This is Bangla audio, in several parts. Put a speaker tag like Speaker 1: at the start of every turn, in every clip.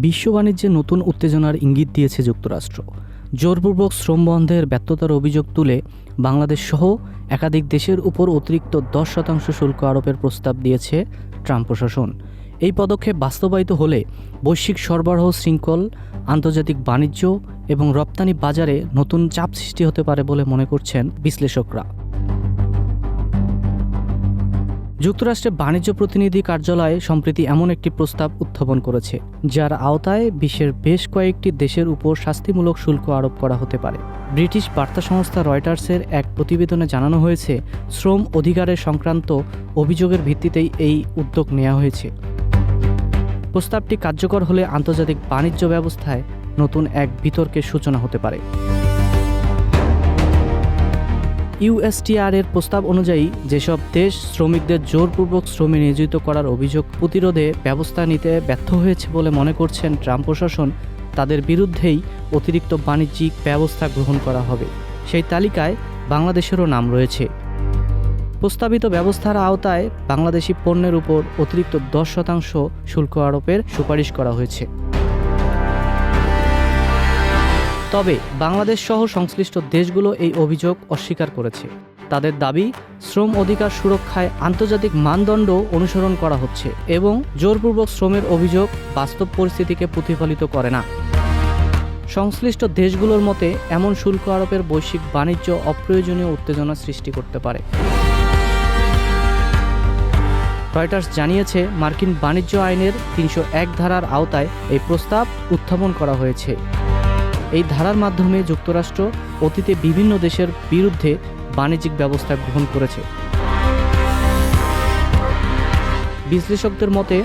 Speaker 1: বিশ্ব বাণিজ্যে নতুন উত্তেজনার ইঙ্গিত দিয়েছে যুক্তরাষ্ট্র। জোরপূর্বক শ্রম বন্ধের ব্যর্থতার অভিযোগ তুলে বাংলাদেশ সহ একাধিক দেশের উপর অতিরিক্ত 10% শুল্ক আরোপের প্রস্তাব দিয়েছে ট্রাম্প প্রশাসন। এই পদক্ষেপ বাস্তবায়িত হলে বৈশ্বিক সরবরাহ শৃঙ্খল, আন্তর্জাতিক বাণিজ্য এবং রপ্তানি বাজারে নতুন চাপ সৃষ্টি হতে পারে বলে মনে করছেন বিশ্লেষকরা। যুক্তরাষ্ট্রের বাণিজ্য প্রতিনিধি কার্যালয় সম্প্রতি এমন একটি প্রস্তাব উত্থাপন করেছে, যার আওতায় বিশ্বের বেশ কয়েকটি দেশের উপর শাস্তিমূলক শুল্ক আরোপ করা হতে পারে। ব্রিটিশ বার্তা সংস্থা রয়টার্সের এক প্রতিবেদনে জানানো হয়েছে, শ্রম অধিকারের সংক্রান্ত অভিযোগের ভিত্তিতেই এই উদ্যোগ নেওয়া হয়েছে। প্রস্তাবটি কার্যকর হলে আন্তর্জাতিক বাণিজ্য ব্যবস্থায় নতুন এক বিতর্কের সূচনা হতে পারে। ইউএসটিআর-এর প্রস্তাব অনুযায়ী যেসব দেশ শ্রমিকদের জোরপূর্বক শ্রমে নিয়োজিত করার অভিযোগ প্রতিরোধে ব্যবস্থা নিতে ব্যর্থ হয়েছে বলে মনে করছেন ট্রাম্প প্রশাসন, তাদের বিরুদ্ধেই অতিরিক্ত বাণিজ্যিক ব্যবস্থা গ্রহণ করা হবে। সেই তালিকায় বাংলাদেশেরও নাম রয়েছে। প্রস্তাবিত ব্যবস্থার আওতায় বাংলাদেশি পণ্যের উপর অতিরিক্ত 10% শুল্ক আরোপের সুপারিশ করা হয়েছে। তবে বাংলাদেশ সহ সংশ্লিষ্ট দেশগুলো এই অভিযোগ অস্বীকার করেছে। তাদের দাবি, শ্রম অধিকার সুরক্ষায় আন্তর্জাতিক মানদণ্ড অনুসরণ করা হচ্ছে এবং জোরপূর্বক শ্রমের অভিযোগ বাস্তব পরিস্থিতিকে প্রতিফলিত করে না। সংশ্লিষ্ট দেশগুলোর মতে এমন শুল্ক আরোপের বৈশ্বিক বাণিজ্য অপ্রয়োজনীয় উত্তেজনা সৃষ্টি করতে পারে। রয়টার্স জানিয়েছে, মার্কিন বাণিজ্য আইনের 301 ধারার আওতায় এই প্রস্তাব উত্থাপন করা হয়েছে। এই ধারার মাধ্যমে যুক্তরাষ্ট্র অতীতে বিভিন্ন দেশের বিরুদ্ধে বাণিজ্যিক ব্যবস্থা গ্রহণ করেছে। বিশ্লেষকদের মতে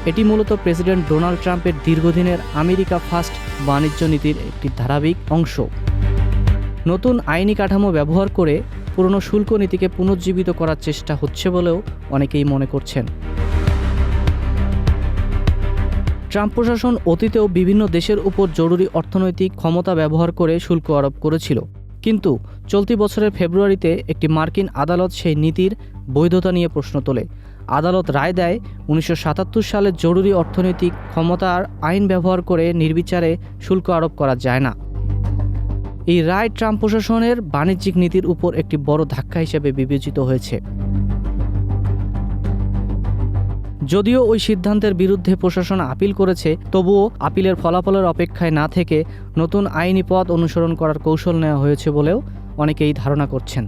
Speaker 1: এটি মূলত প্রেসিডেন্ট ডোনাল্ড ট্রাম্পের দীর্ঘদিনের আমেরিকা ফার্স্ট বাণিজ্য নীতির একটি ধারাবাহিক অংশ। নতুন আইনি কাঠামো ব্যবহার করে পুরনো শুল্ক নীতিকে পুনর্জীবিত করার চেষ্টা হচ্ছে বলেও অনেকেই মনে করছেন। ট্রাম্প প্রশাসন অতীতেও বিভিন্ন দেশের উপর জরুরি অর্থনৈতিক ক্ষমতা ব্যবহার করে শুল্ক আরোপ করেছিল, কিন্তু চলতি বছরের ফেব্রুয়ারিতে একটি মার্কিন আদালত সেই নীতির বৈধতা নিয়ে প্রশ্ন তোলে। আদালত রায় দেয়, 1977 সালে জরুরি অর্থনৈতিক ক্ষমতার আইন ব্যবহার করে নির্বিচারে শুল্ক আরোপ করা যায় না। এই রায় ট্রাম্প প্রশাসনের বাণিজ্যিক নীতির উপর একটি বড় ধাক্কা হিসেবে বিবেচিত হয়েছে। যদিও ওই সিদ্ধান্তের বিরুদ্ধে প্রশাসন আপিল করেছে, তবুও আপিলের ফলাফলের অপেক্ষায় না থেকে নতুন আইনি পথ অনুসরণ করার কৌশল নেওয়া হয়েছে বলেও অনেকেই ধারণা করছেন।